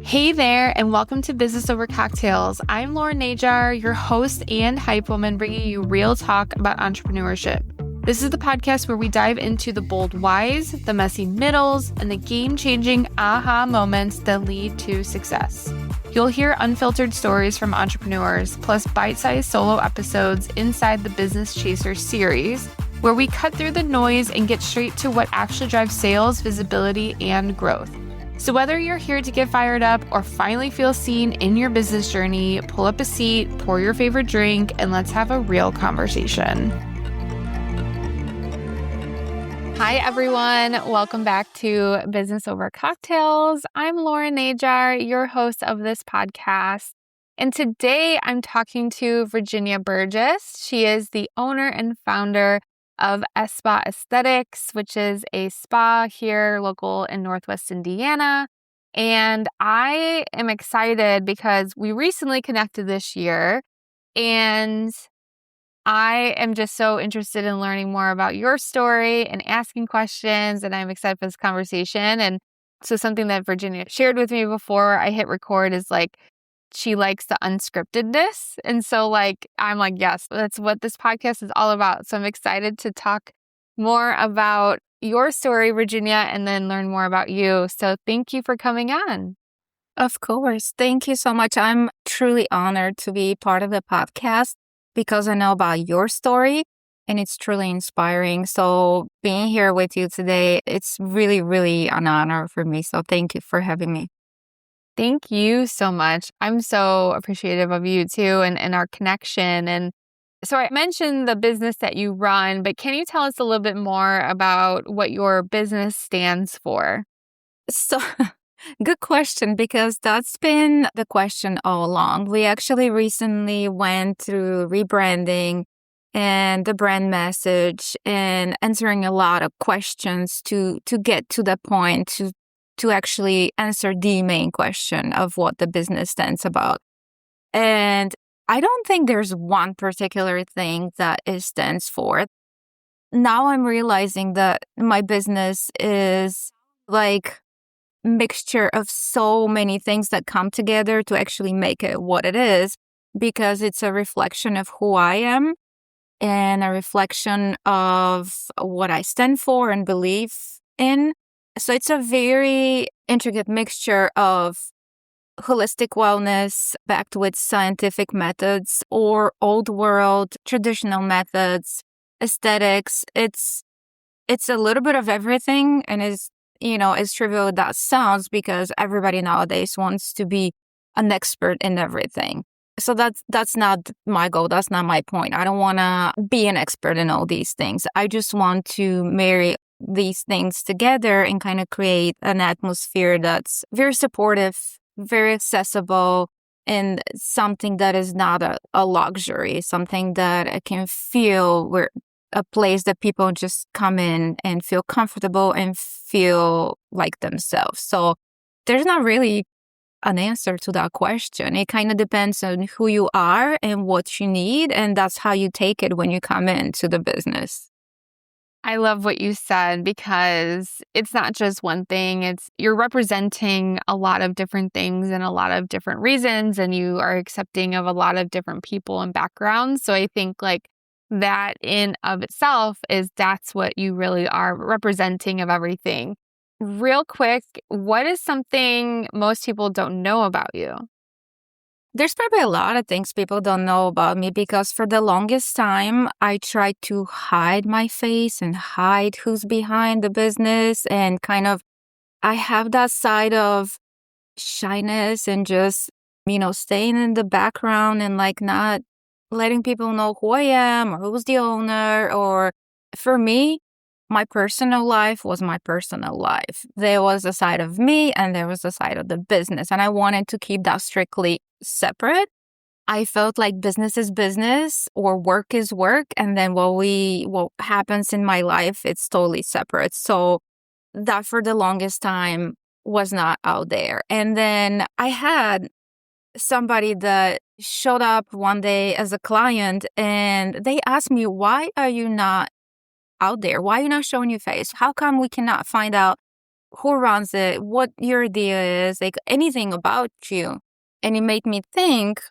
Hey there, and welcome to Business Over Cocktails. I'm Lauren Najar, your host and hype woman, bringing you real talk about entrepreneurship. This is the podcast where we dive into the bold whys, the messy middles, and the game-changing aha moments that lead to success. You'll hear unfiltered stories from entrepreneurs, plus bite-sized solo episodes inside the Business Chaser series, where we cut through the noise and get straight to what actually drives sales, visibility, and growth. So whether you're here to get fired up or finally feel seen in your business journey, pull up a seat, pour your favorite drink, and let's have a real conversation. Hi, everyone. Welcome back to Business Over Cocktails. I'm Lauren Najar, your host of this podcast. And today I'm talking to Verginiya Burgess. She is the owner and founder of Spa Aesthetics, which is a spa here local in Northwest Indiana. And I am excited because we recently connected this year, and I am just so interested in learning more about your story and asking questions, and I'm excited for this conversation. And so something that Verginiya shared with me before I hit record is she likes the unscriptedness. And so I'm like, yes, that's what this podcast is all about. So I'm excited to talk more about your story, Verginiya, and then learn more about you. So thank you for coming on. Of course. Thank you so much. I'm truly honored to be part of the podcast because I know about your story and it's truly inspiring. So being here with you today, it's really, really an honor for me. So thank you for having me. Thank you so much. I'm so appreciative of you too and our connection. And so I mentioned the business that you run, but can you tell us a little bit more about what your business stands for? So good question, because that's been the question all along. We actually recently went through rebranding and the brand message and answering a lot of questions to get to the point to actually answer the main question of what the business stands about. And I don't think there's one particular thing that it stands for. Now I'm realizing that my business is like a mixture of so many things that come together to actually make it what it is, because it's a reflection of who I am and a reflection of what I stand for and believe in. So it's a very intricate mixture of holistic wellness backed with scientific methods or old world traditional methods, aesthetics. It's a little bit of everything, and as trivial as that sounds, because everybody nowadays wants to be an expert in everything. So that's not my goal. That's not my point. I don't want to be an expert in all these things. I just want to marry these things together and kind of create an atmosphere that's very supportive, very accessible, and something that is not a luxury, something that I can feel where a place that people just come in and feel comfortable and feel like themselves. So there's not really an answer to that question. It kind of depends on who you are and what you need, and that's how you take it when you come into the business. I love what you said, because it's not just one thing. You're representing a lot of different things and a lot of different reasons, and you are accepting of a lot of different people and backgrounds. So I think that in of itself that's what you really are representing of everything. Real quick, what is something most people don't know about you? There's probably a lot of things people don't know about me, because for the longest time, I tried to hide my face and hide who's behind the business, and I have that side of shyness and just, staying in the background and not letting people know who I am or who's the owner. Or for me, my personal life was my personal life. There was a side of me and there was a side of the business, and I wanted to keep that strictly separate. I felt like business is business or work is work, and then what happens in my life, it's totally separate. So that for the longest time was not out there. And then I had somebody that showed up one day as a client, and they asked me, why are you not out there? Why are you not showing your face? How come we cannot find out who runs it, what your idea is, like anything about you. And it made me think,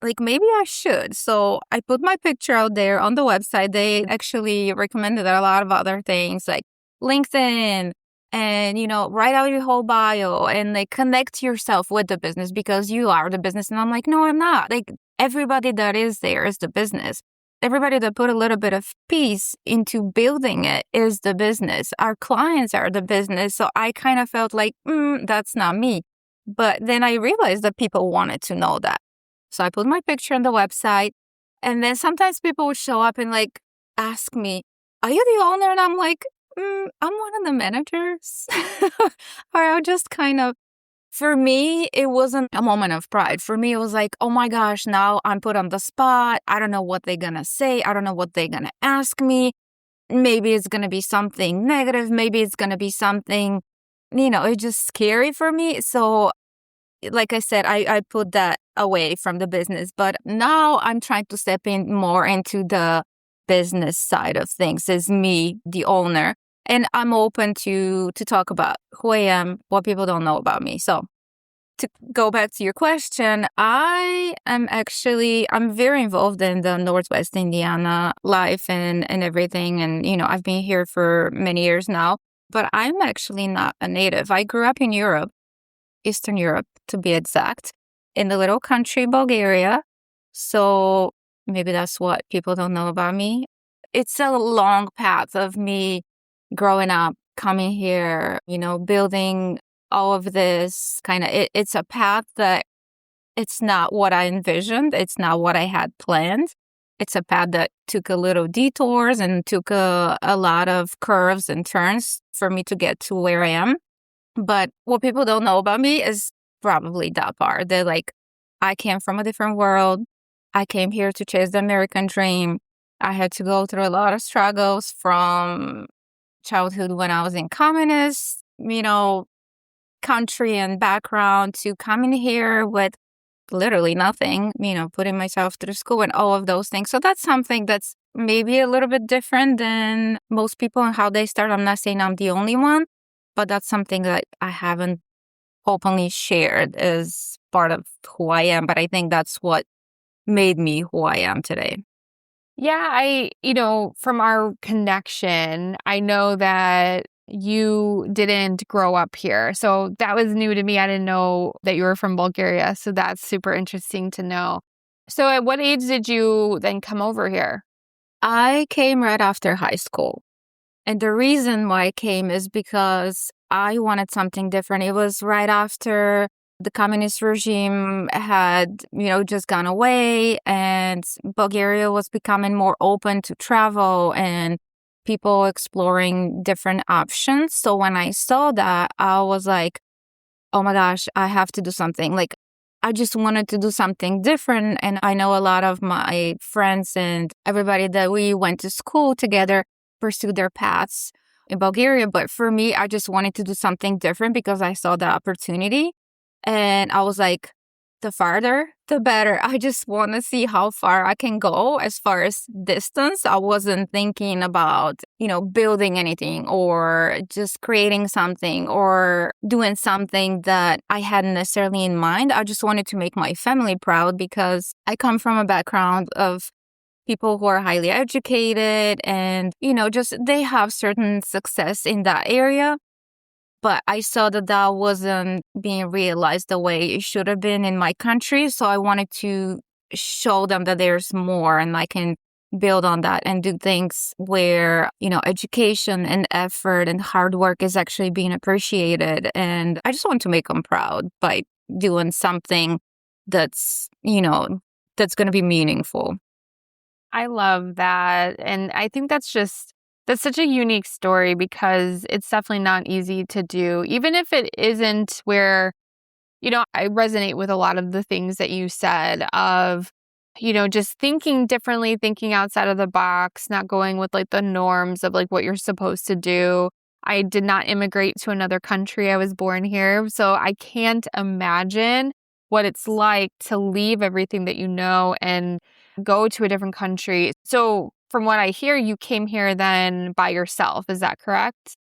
like, maybe I should. So I put my picture out there on the website. They actually recommended a lot of other things like LinkedIn and, write out your whole bio and like connect yourself with the business because you are the business. And I'm like, no, I'm not. Like everybody that is there is the business. Everybody that put a little bit of piece into building it is the business. Our clients are the business. So I kind of felt like, that's not me. But then I realized that people wanted to know that. So I put my picture on the website, and then sometimes people would show up and like ask me, are you the owner? And I'm like, I'm one of the managers. Or I'll just kind of, for me, it wasn't a moment of pride. For me, it was like, oh my gosh, now I'm put on the spot. I don't know what they're going to say. I don't know what they're going to ask me. Maybe it's going to be something negative. Maybe it's going to be something, it's just scary for me. So like I said, I put that away from the business, but now I'm trying to step in more into the business side of things as me, the owner. And I'm open to talk about who I am, what people don't know about me. So to go back to your question, I'm very involved in the Northwest Indiana life and everything. And, I've been here for many years now, but I'm actually not a native. I grew up in Europe. Eastern Europe, to be exact, in the little country Bulgaria. So maybe that's what people don't know about me. It's a long path of me growing up, coming here, building all of this kind of, it's a path that it's not what I envisioned. It's not what I had planned. It's a path that took a little detours and took a lot of curves and turns for me to get to where I am. But what people don't know about me is probably that part. They're like, I came from a different world. I came here to chase the American dream. I had to go through a lot of struggles from childhood when I was in communist, country and background to coming here with literally nothing, putting myself through school and all of those things. So that's something that's maybe a little bit different than most people and how they start. I'm not saying I'm the only one. But that's something that I haven't openly shared as part of who I am. But I think that's what made me who I am today. Yeah, from our connection, I know that you didn't grow up here. So that was new to me. I didn't know that you were from Bulgaria. So that's super interesting to know. So at what age did you then come over here? I came right after high school. And the reason why I came is because I wanted something different. It was right after the communist regime had, just gone away, and Bulgaria was becoming more open to travel and people exploring different options. So when I saw that, I was like, oh my gosh, I have to do something. Like, I just wanted to do something different. And I know a lot of my friends and everybody that we went to school together pursue their paths in Bulgaria. But for me, I just wanted to do something different because I saw the opportunity. And I was like, the farther, the better. I just want to see how far I can go as far as distance. I wasn't thinking about, building anything or just creating something or doing something that I hadn't necessarily in mind. I just wanted to make my family proud because I come from a background of people who are highly educated and, just they have certain success in that area. But I saw that that wasn't being realized the way it should have been in my country. So I wanted to show them that there's more and I can build on that and do things where, education and effort and hard work is actually being appreciated. And I just want to make them proud by doing something that's, that's going to be meaningful. I love that. And I think that's such a unique story because it's definitely not easy to do, even if it isn't where, I resonate with a lot of the things that you said of, just thinking differently, thinking outside of the box, not going with like the norms of like what you're supposed to do. I did not immigrate to another country. I was born here. So I can't imagine what it's like to leave everything that you know and go to a different country. So from what I hear, you came here then by yourself. Is that correct?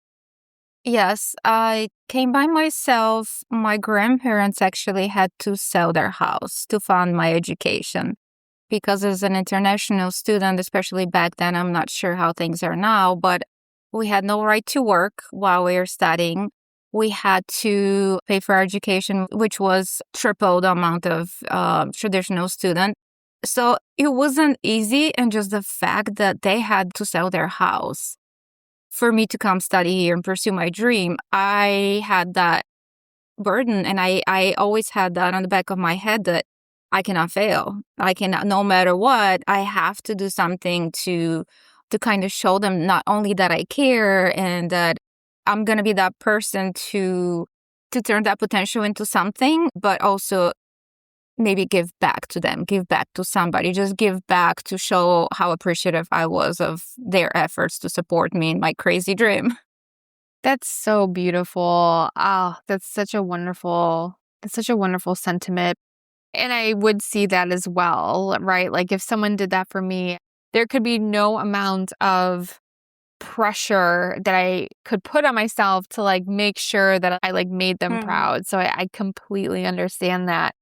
Yes, I came by myself. My grandparents actually had to sell their house to fund my education because as an international student, especially back then, I'm not sure how things are now, but we had no right to work while we were studying. We had to pay for our education, which was triple the amount of traditional student. So it wasn't easy, and just the fact that they had to sell their house for me to come study here and pursue my dream, I had that burden. And I always had that on the back of my head that I cannot fail. I cannot, no matter what, I have to do something to kind of show them not only that I care and that I'm going to be that person to turn that potential into something, but also maybe give back to them, give back to somebody, just give back to show how appreciative I was of their efforts to support me in my crazy dream. That's so beautiful. Oh, that's such a wonderful sentiment. And I would see that as well, right? Like if someone did that for me, there could be no amount of pressure that I could put on myself to like make sure that I like made them Mhm. proud. So I completely understand that.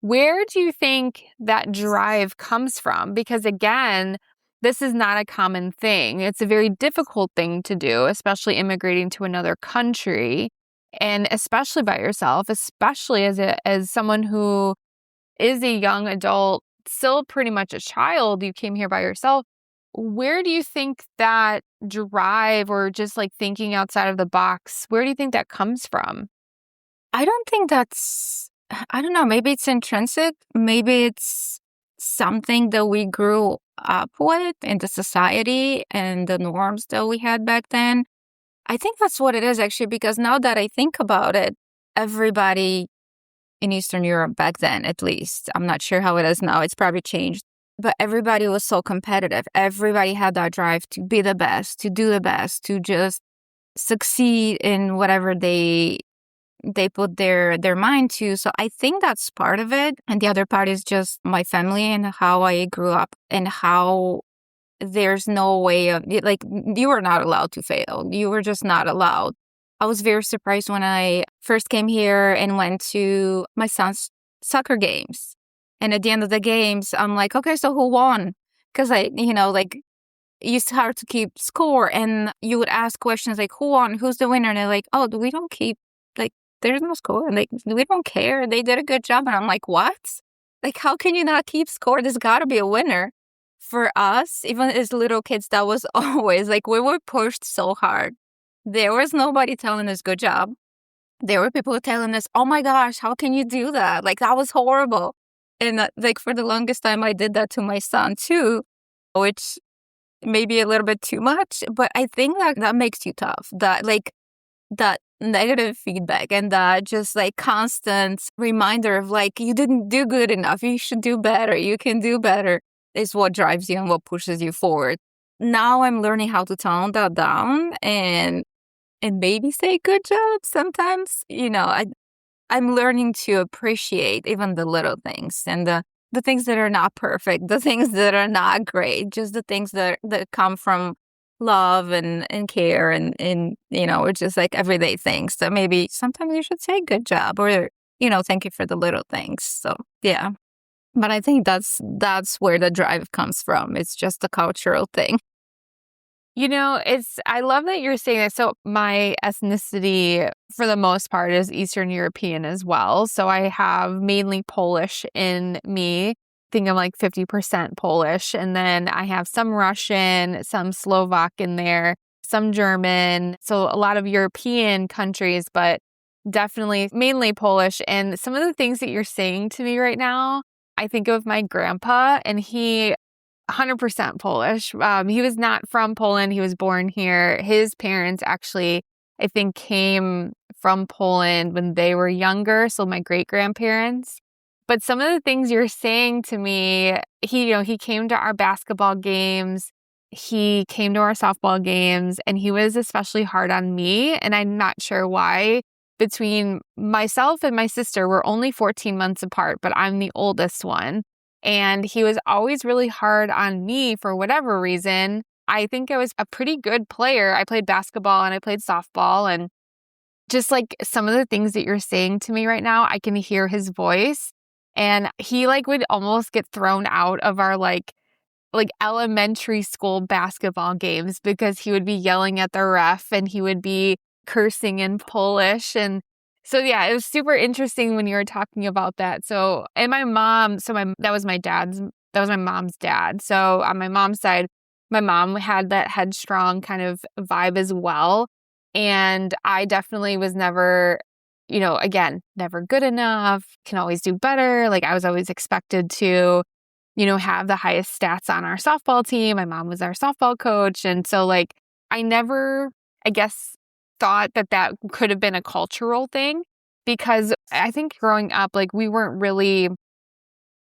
Where do you think that drive comes from? Because again, this is not a common thing. It's a very difficult thing to do, especially immigrating to another country and especially by yourself, especially as someone who is a young adult, still pretty much a child. You came here by yourself. Where do you think that drive or just like thinking outside of the box, where do you think that comes from? I don't think I don't know, maybe it's intrinsic, maybe it's something that we grew up with in the society and the norms that we had back then. I think that's what it is actually, because now that I think about it, everybody in Eastern Europe back then, at least, I'm not sure how it is now, it's probably changed, but everybody was so competitive. Everybody had that drive to be the best, to do the best, to just succeed in whatever they put their mind to. So I think that's part of it. And the other part is just my family and how I grew up and how there's no way of like you were not allowed to fail. You were just not allowed. I was very surprised when I first came here and went to my son's soccer games. And at the end of the games, I'm like, okay, so who won? Because like it used to hard to keep score, and you would ask questions like, who won? Who's the winner? And they're like, oh, we don't keep, like, there's no score. And like, we don't care. They did a good job. And I'm like, what? Like, how can you not keep score? There's got to be a winner. For us, even as little kids, that was always like, we were pushed so hard. There was nobody telling us good job. There were people telling us, oh my gosh, how can you do that? Like, that was horrible. And like, for the longest time, I did that to my son too, which maybe a little bit too much, but I think that makes you tough. That like that negative feedback and that just like constant reminder of like you didn't do good enough, you should do better, you can do better is what drives you and what pushes you forward. Now I'm learning how to tone that down and maybe say good job sometimes. I'm learning to appreciate even the little things and the things that are not perfect, the things that are not great, just the things that come from love and care and it's just like everyday things. So maybe sometimes you should say good job or, thank you for the little things. So yeah. But I think that's where the drive comes from. It's just a cultural thing. I love that you're saying that. So my ethnicity for the most part is Eastern European as well. So I have mainly Polish in me. I think I'm like 50% Polish. And then I have some Russian, some Slovak in there, some German. So a lot of European countries, but definitely mainly Polish. And some of the things that you're saying to me right now, I think of my grandpa, and he 100% Polish. He was not from Poland. He was born here. His parents actually, I think, came from Poland when they were younger. So my great grandparents. But some of the things you're saying to me, he came to our basketball games. He came to our softball games, and he was especially hard on me. And I'm not sure why. Between myself and my sister, we're only 14 months apart, but I'm the oldest one. And he was always really hard on me for whatever reason. I think I was a pretty good player. I played basketball and I played softball, and just like some of the things that you're saying to me right now, I can hear his voice, and he like would almost get thrown out of our like elementary school basketball games because he would be yelling at the ref and he would be cursing in Polish. And so, yeah, it was super interesting when you were talking about that. So, and my mom, that was my mom's dad. So on my mom's side, my mom had that headstrong kind of vibe as well. And I definitely was never, again, never good enough, can always do better. Like I was always expected to have the highest stats on our softball team. My mom was our softball coach. And so like, I never, I guess, thought that could have been a cultural thing, because I think growing up, like we weren't really,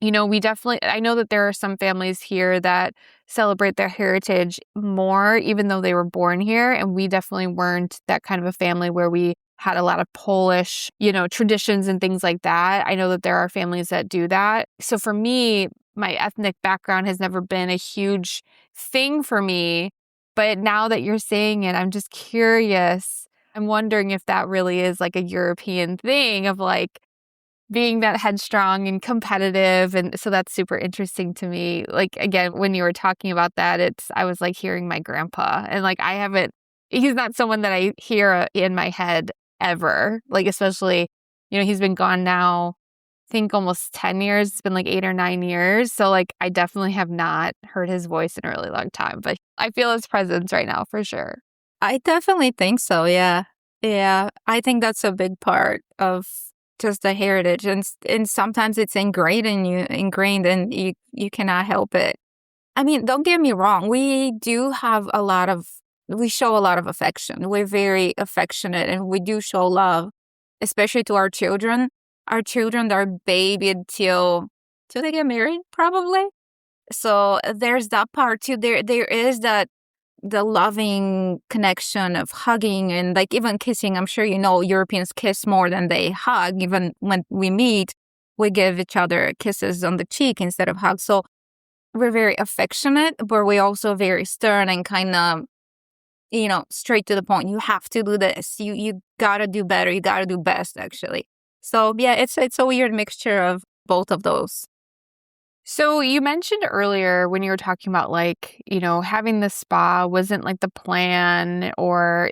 I know that there are some families here that celebrate their heritage more, even though they were born here. And we definitely weren't that kind of a family where we had a lot of Polish, traditions and things like that. I know that there are families that do that. So for me, my ethnic background has never been a huge thing for me. But now that you're saying it, I'm just curious. I'm wondering if that really is like a European thing of like being that headstrong and competitive. And so that's super interesting to me. Like, again, when you were talking about that, I was like hearing my grandpa, and like he's not someone that I hear in my head ever. Like, especially, he's been gone now, I think almost 10 years. It's been like 8 or 9 years. So like, I definitely have not heard his voice in a really long time, but I feel his presence right now for sure. I definitely think so. Yeah. Yeah. I think that's a big part of just the heritage. And sometimes it's ingrained in you, and you cannot help it. I mean, don't get me wrong. We show a lot of affection. We're very affectionate, and we do show love, especially to our children. Our children are babied till they get married, probably. So there's that part too. There is the loving connection of hugging and like even kissing. I'm sure Europeans kiss more than they hug. Even when we meet, we give each other kisses on the cheek instead of hugs. So we're very affectionate, but we're also very stern and kind of, straight to the point. You have to do this. You gotta do better. You gotta do best, actually. So yeah, it's a weird mixture of both of those. So you mentioned earlier when you were talking about like, having the spa wasn't like the plan, or,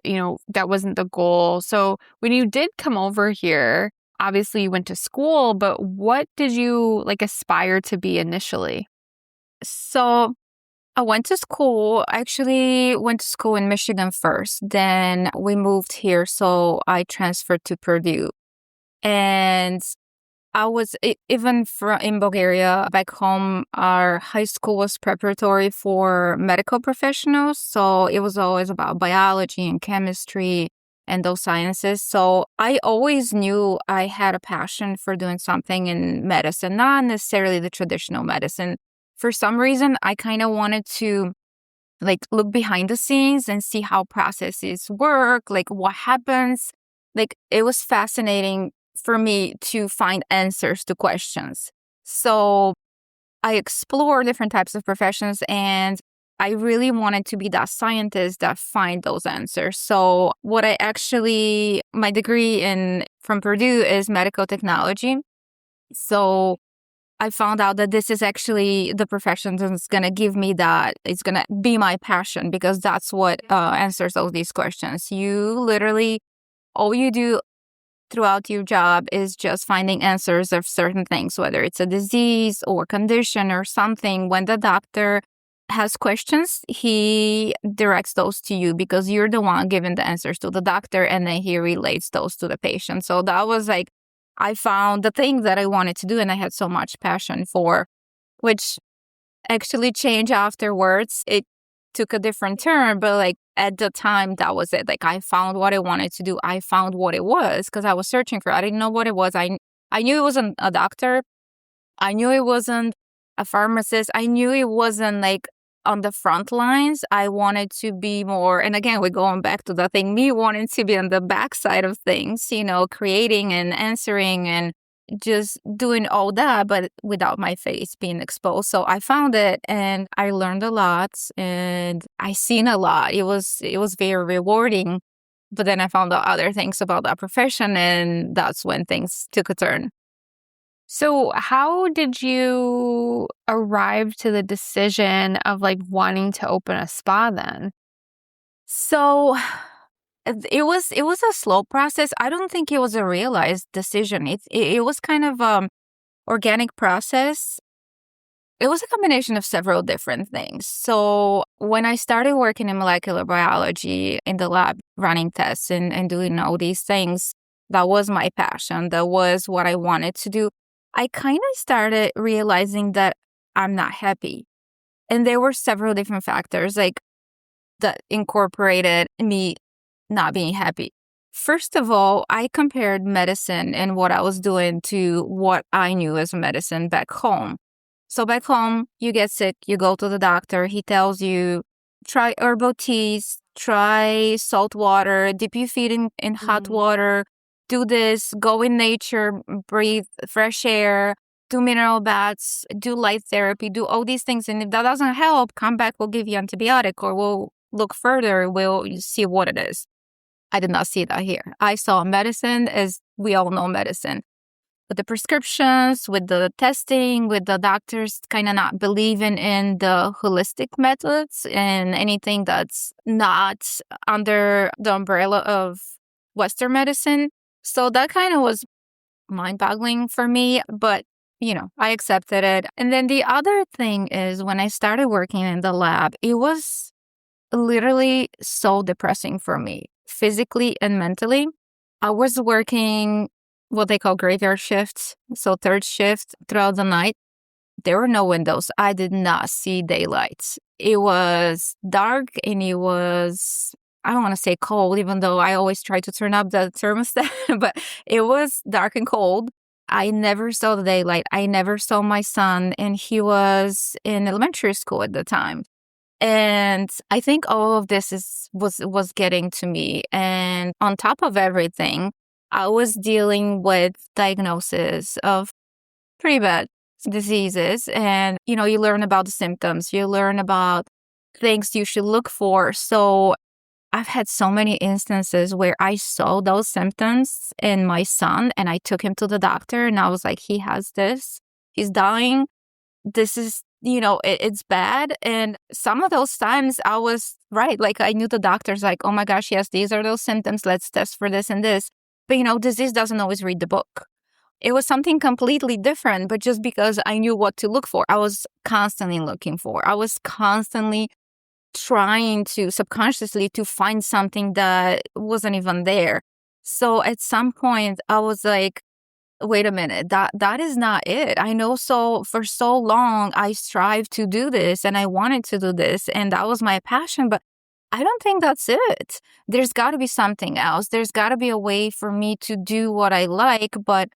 that wasn't the goal. So when you did come over here, obviously you went to school, but what did you like aspire to be initially? So I went to school. I actually went to school in Michigan first. Then we moved here. So I transferred to Purdue. And I was even in Bulgaria, back home, our high school was preparatory for medical professionals. So it was always about biology and chemistry and those sciences. So I always knew I had a passion for doing something in medicine, not necessarily the traditional medicine. For some reason, I kind of wanted to like look behind the scenes and see how processes work, like what happens. Like it was fascinating for me to find answers to questions. So I explored different types of professions, and I really wanted to be that scientist that find those answers. So my degree from Purdue is medical technology. So I found out that this is actually the profession that's going to give me that. It's going to be my passion, because that's what answers all these questions. All you do throughout your job is just finding answers of certain things, whether it's a disease or condition or something. When the doctor has questions, he directs those to you because you're the one giving the answers to the doctor, and then he relates those to the patient. So that was like, I found the thing that I wanted to do and I had so much passion for, which actually changed afterwards. It took a different turn, but like at the time, that was it. Like I found what I wanted to do. I found what it was because I was searching for it. I didn't know what it was. I knew it wasn't a doctor. I knew it wasn't a pharmacist. I knew it wasn't like on the front lines. I wanted to be more, and again, we're going back to the thing, me wanting to be on the backside of things, creating and answering and just doing all that, but without my face being exposed. So I found it and I learned a lot and I seen a lot. It was very rewarding, But then I found out other things about that profession, and that's when things took a turn. So how did you arrive to the decision of like wanting to open a spa then? So it was a slow process. I don't think it was a realized decision. It was kind of organic process. It was a combination of several different things. So when I started working in molecular biology in the lab, running tests and doing all these things, that was my passion. That was what I wanted to do. I kind of started realizing that I'm not happy. And there were several different factors like that incorporated me not being happy. First of all, I compared medicine and what I was doing to what I knew as medicine back home. So back home, you get sick, you go to the doctor, he tells you, try herbal teas, try salt water, dip your feet in hot water, do this, go in nature, breathe fresh air, do mineral baths, do light therapy, do all these things. And if that doesn't help, come back, we'll give you antibiotic or we'll look further, we'll see what it is. I did not see that here. I saw medicine as we all know medicine. With the prescriptions, with the testing, with the doctors kind of not believing in the holistic methods and anything that's not under the umbrella of Western medicine. So that kind of was mind-boggling for me, but I accepted it. And then the other thing is when I started working in the lab, it was literally so depressing for me, physically and mentally. I was working what they call graveyard shifts, so third shift throughout the night. There were no windows. I did not see daylight. It was dark and it was, I don't want to say cold, even though I always try to turn up the thermostat, but it was dark and cold. I never saw the daylight. I never saw my son, and he was in elementary school at the time. And I think all of this was getting to me. And on top of everything, I was dealing with diagnosis of pretty bad diseases. And, you learn about the symptoms. You learn about things you should look for. So I've had so many instances where I saw those symptoms in my son and I took him to the doctor and I was like, he has this. He's dying. This is, it's bad. And some of those times I was right. Like I knew the doctor's like, oh my gosh, yes, these are those symptoms. Let's test for this and this. But, disease doesn't always read the book. It was something completely different, but just because I knew what to look for, I was constantly looking for. I was constantly trying to subconsciously to find something that wasn't even there. So at some point I was like, wait a minute, that is not it. I know for so long I strived to do this and I wanted to do this and that was my passion, but I don't think that's it. There's got to be something else. There's got to be a way for me to do what I like, but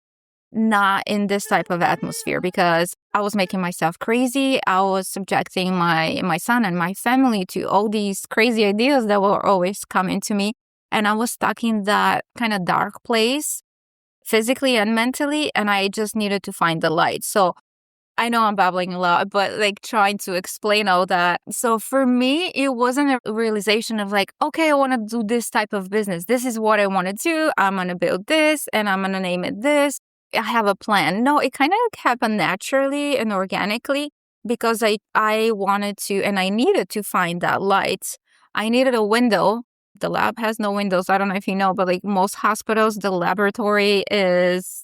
not in this type of atmosphere because I was making myself crazy. I was subjecting my son and my family to all these crazy ideas that were always coming to me. And I was stuck in that kind of dark place, physically and mentally, and I just needed to find the light. So I know I'm babbling a lot, but like trying to explain all that. So for me, it wasn't a realization of like, okay, I want to do this type of business. This is what I want to do. I'm going to build this and I'm going to name it this. I have a plan. No, it kind of happened naturally and organically because I wanted to and I needed to find that light. I needed a window. The lab has no windows. I don't know if you know, but like most hospitals, the laboratory is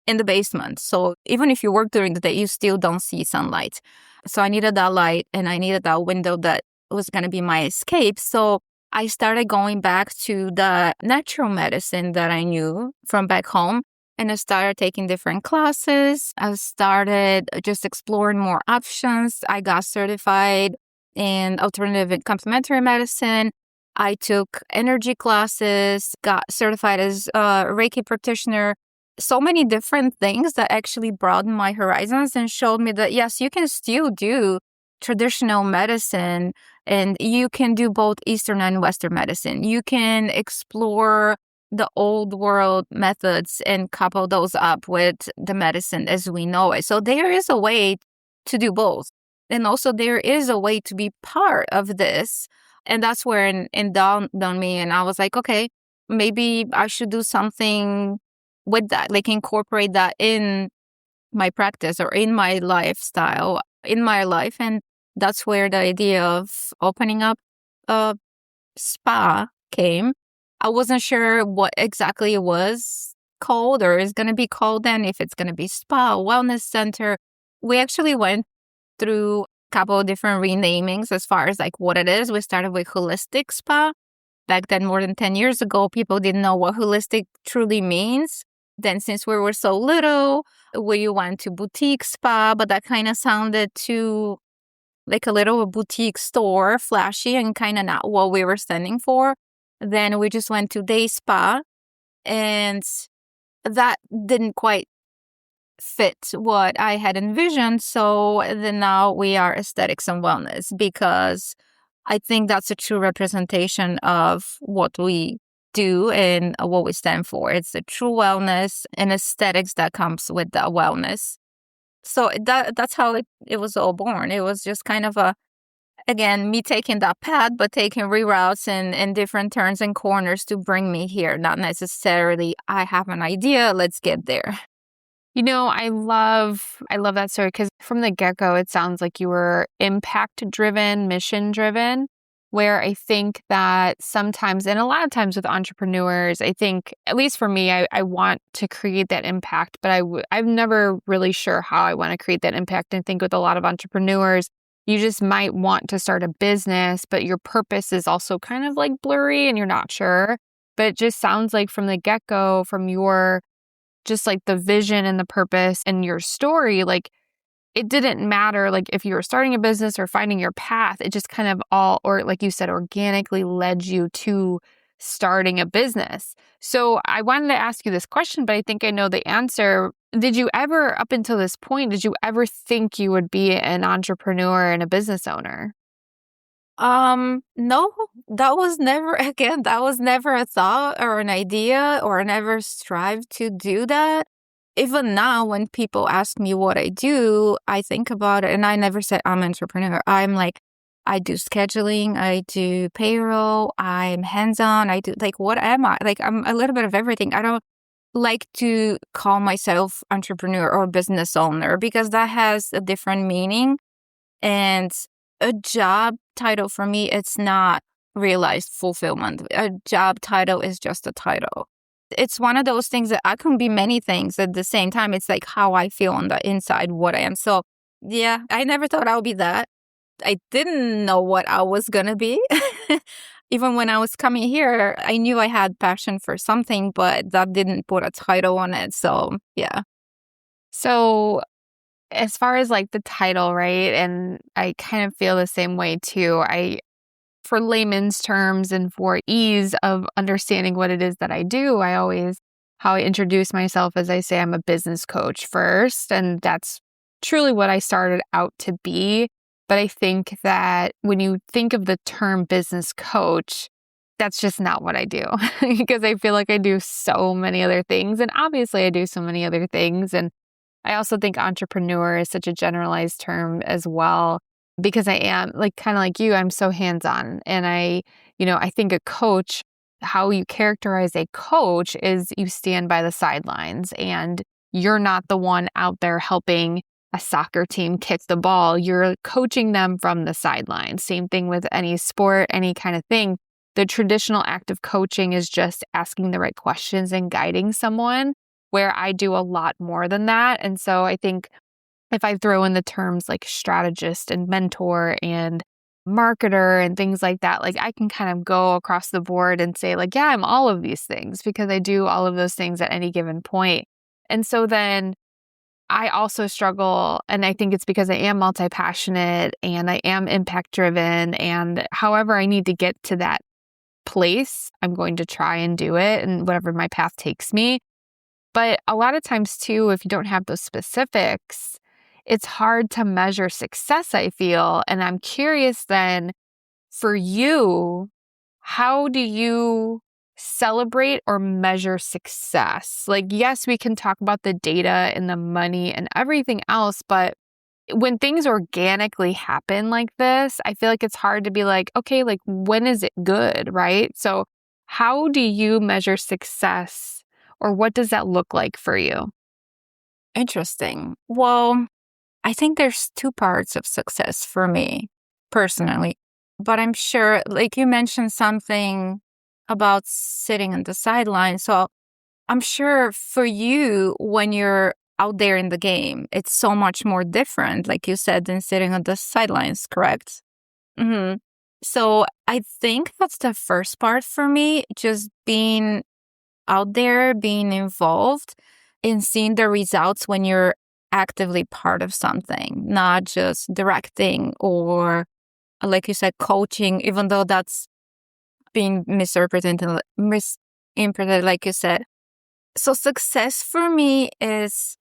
in the basement. So even if you work during the day, you still don't see sunlight. So I needed that light and I needed that window that was going to be my escape. So I started going back to the natural medicine that I knew from back home. And I started taking different classes. I started just exploring more options. I got certified in alternative and complementary medicine. I took energy classes, got certified as a Reiki practitioner. So many different things that actually broadened my horizons and showed me that, yes, you can still do traditional medicine and you can do both Eastern and Western medicine. You can explore the old world methods and couple those up with the medicine as we know it. So there is a way to do both. And also there is a way to be part of this. And that's where it dawned on me. And I was like, okay, maybe I should do something with that, like incorporate that in my practice or in my lifestyle, in my life. And that's where the idea of opening up a spa came. I wasn't sure what exactly it was called or is going to be called then, if it's going to be spa, wellness center. We actually went through a couple of different renamings as far as like what it is. We started with holistic spa. Back then, more than 10 years ago, people didn't know what holistic truly means. Then since we were so little, we went to boutique spa, but that kind of sounded too like a little boutique store, flashy, and kind of not what we were standing for. Then we just went to day spa, and that didn't quite fit what I had envisioned. So then now we are aesthetics and wellness, because I think that's a true representation of what we do and what we stand for. It's the true wellness and aesthetics that comes with the wellness. So that's how it was all born. It was just kind of again, me taking that path, but taking reroutes and different turns and corners to bring me here. Not necessarily, I have an idea, let's get there. I love that story, because from the get-go, it sounds like you were impact-driven, mission-driven, where I think that sometimes, and a lot of times with entrepreneurs, I think, at least for me, I want to create that impact, but I'm never really sure how I want to create that impact. And I think with a lot of entrepreneurs, you just might want to start a business, but your purpose is also kind of like blurry and you're not sure. But it just sounds like from the get-go, from your just like the vision and the purpose and your story, like it didn't matter like if you were starting a business or finding your path. It just kind of all, or like you said, organically led you to starting a business. So I wanted to ask you this question, but I think I know the answer. Did you ever, up until this point, did you ever think you would be an entrepreneur and a business owner? No, that was never, again, that was never a thought or an idea, or I never strived to do that. Even now, when people ask me what I do, I think about it, and I never said I'm an entrepreneur. I'm like, I do scheduling, I do payroll, I'm hands-on, I do, like, what am I? Like, I'm a little bit of everything. I don't like to call myself entrepreneur or business owner, because that has a different meaning. And a job title for me, it's not realized fulfillment. A job title is just a title. It's one of those things that I can be many things at the same time. It's like how I feel on the inside, what I am. So yeah, I never thought I would be that. I didn't know what I was going to be. Even when I was coming here, I knew I had passion for something, but that didn't put a title on it. So yeah. So as far as like the title, right? And I kind of feel the same way too. For layman's terms and for ease of understanding what it is that I do, how I introduce myself is I say I'm a business coach first. And that's truly what I started out to be. But I think that when you think of the term business coach, that's just not what I do, because I feel like I do so many other things. And obviously I do so many other things. And I also think entrepreneur is such a generalized term as well, because I am like kind of like you, I'm so hands-on. And I think a coach, how you characterize a coach is you stand by the sidelines and you're not the one out there helping a soccer team kick the ball. You're coaching them from the sidelines. Same thing with any sport, any kind of thing. The traditional act of coaching is just asking the right questions and guiding someone, where I do a lot more than that. And so I think if I throw in the terms like strategist and mentor and marketer and things like that, like I can kind of go across the board and say like, yeah, I'm all of these things, because I do all of those things at any given point. And so then I also struggle, and I think it's because I am multi-passionate and I am impact-driven, and however I need to get to that place, I'm going to try and do it, and whatever my path takes me. But a lot of times too, if you don't have those specifics, it's hard to measure success, I feel. And I'm curious then, for you, how do you celebrate or measure success? Like, yes, we can talk about the data and the money and everything else, but when things organically happen like this, I feel like it's hard to be like, okay, like when is it good, right? So How do you measure success, or what does that look like for you? Interesting. Well, I think there's two parts of success for me personally, but I'm sure, like you mentioned something about sitting on the sidelines. So I'm sure for you, when you're out there in the game, it's so much more different, like you said, than sitting on the sidelines, correct? hmm So I think that's the first part for me, just being out there, being involved, and seeing the results when you're actively part of something, not just directing or, like you said, coaching, even though that's being misinterpreted, like you said. So success for me is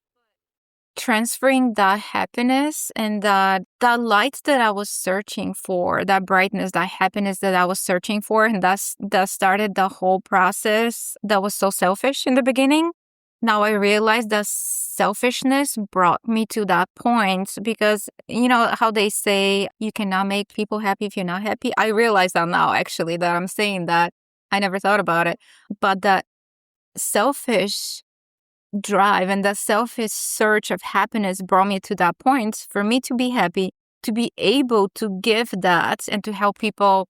transferring that happiness and that light that I was searching for, that brightness, that happiness that I was searching for, and that started the whole process that was so selfish in the beginning. Now I realize that selfishness brought me to that point because you know how they say you cannot make people happy if you're not happy. I realize that now actually that I'm saying that. I never thought about it, but that selfish drive and that selfish search of happiness brought me to that point for me to be happy, to be able to give that and to help people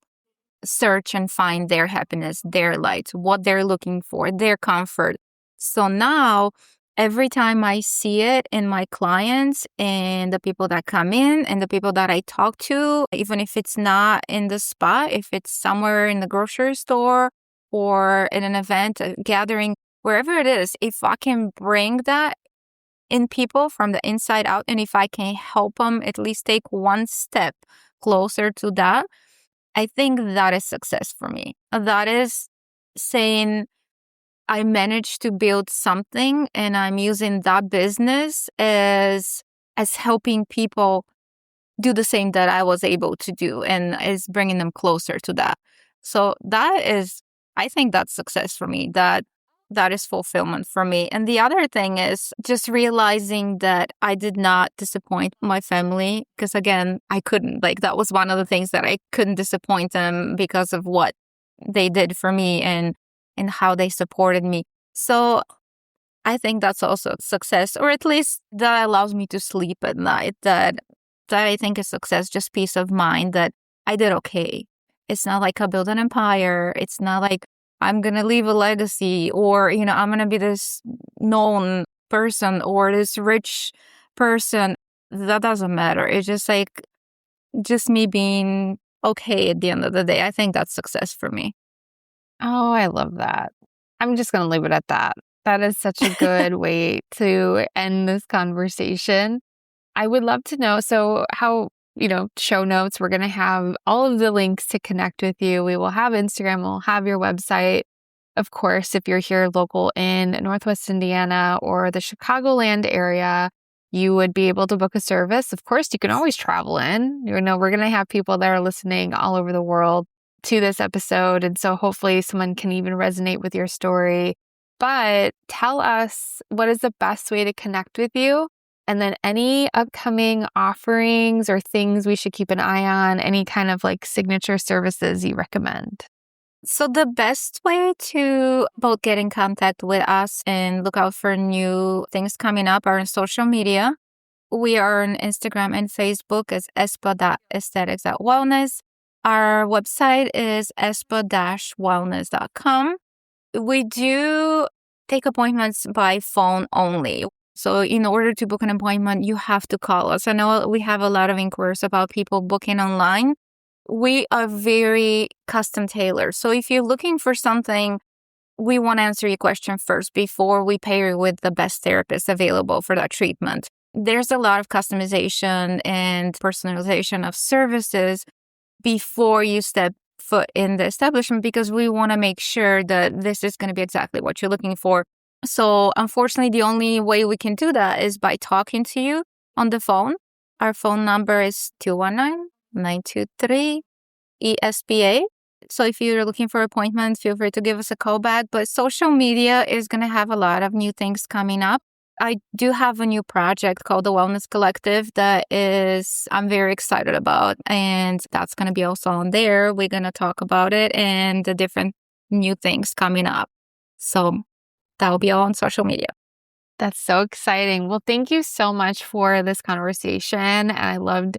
search and find their happiness, their light, what they're looking for, their comfort. So now, every time I see it in my clients and the people that come in and the people that I talk to, even if it's not in the spot, if it's somewhere in the grocery store or in an event, a gathering, wherever it is, if I can bring that in people from the inside out, and if I can help them at least take one step closer to that, I think that is success for me. That is saying I managed to build something and I'm using that business as helping people do the same that I was able to do and is bringing them closer to that. So that is, I think that's success for me. That is fulfillment for me. And the other thing is just realizing that I did not disappoint my family because again, I couldn't. Like that was one of the things that I couldn't disappoint them because of what they did for me and how they supported me. So I think that's also success, or at least that allows me to sleep at night. That I think is success, just peace of mind that I did okay. It's not like I built an empire. It's not like I'm going to leave a legacy or, you know, I'm going to be this known person or this rich person. That doesn't matter. It's just like, just me being okay at the end of the day. I think that's success for me. Oh, I love that. I'm just going to leave it at that. That is such a good way to end this conversation. I would love to know, so how, show notes, we're going to have all of the links to connect with you. We will have Instagram, we'll have your website. Of course, if you're here local in Northwest Indiana or the Chicagoland area, you would be able to book a service. Of course, you can always travel in. We're going to have people that are listening all over the world to this episode. And so hopefully someone can even resonate with your story. But tell us, what is the best way to connect with you? And then any upcoming offerings or things we should keep an eye on, any kind of like signature services you recommend. So the best way to both get in contact with us and look out for new things coming up are on social media. We are on Instagram and Facebook as espa.aesthetics.wellness. Our website is espa-wellness.com. We do take appointments by phone only. So in order to book an appointment, you have to call us. I know we have a lot of inquiries about people booking online. We are very custom tailored. So if you're looking for something, we want to answer your question first before we pair you with the best therapist available for that treatment. There's a lot of customization and personalization of services before you step foot in the establishment because we want to make sure that this is going to be exactly what you're looking for. So unfortunately, the only way we can do that is by talking to you on the phone. Our phone number is 219-923-ESPA. So if you're looking for appointments, feel free to give us a call back. But social media is going to have a lot of new things coming up. I do have a new project called the Wellness Collective that I'm very excited about. And that's going to be also on there. We're going to talk about it and the different new things coming up. So that will be all on social media. That's so exciting. Well, thank you so much for this conversation. And I loved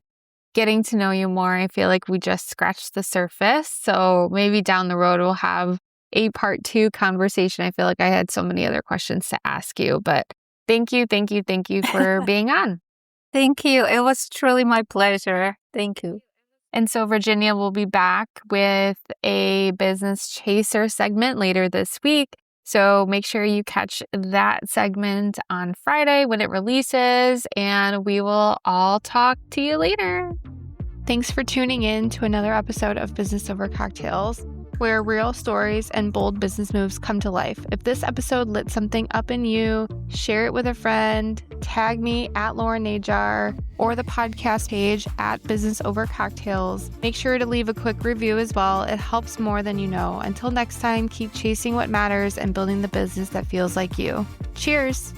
getting to know you more. I feel like we just scratched the surface. So maybe down the road, we'll have a part 2 conversation. I feel like I had so many other questions to ask you, but thank you for being on. Thank you. It was truly my pleasure. Thank you. And so Verginiya will be back with a Business Chaser segment later this week. So make sure you catch that segment on Friday when it releases, and we will all talk to you later. Thanks for tuning in to another episode of Business Over Cocktails, where real stories and bold business moves come to life. If this episode lit something up in you, share it with a friend, tag me at Lauren Najar or the podcast page at Business Over Cocktails. Make sure to leave a quick review as well. It helps more than you know. Until next time, keep chasing what matters and building the business that feels like you. Cheers!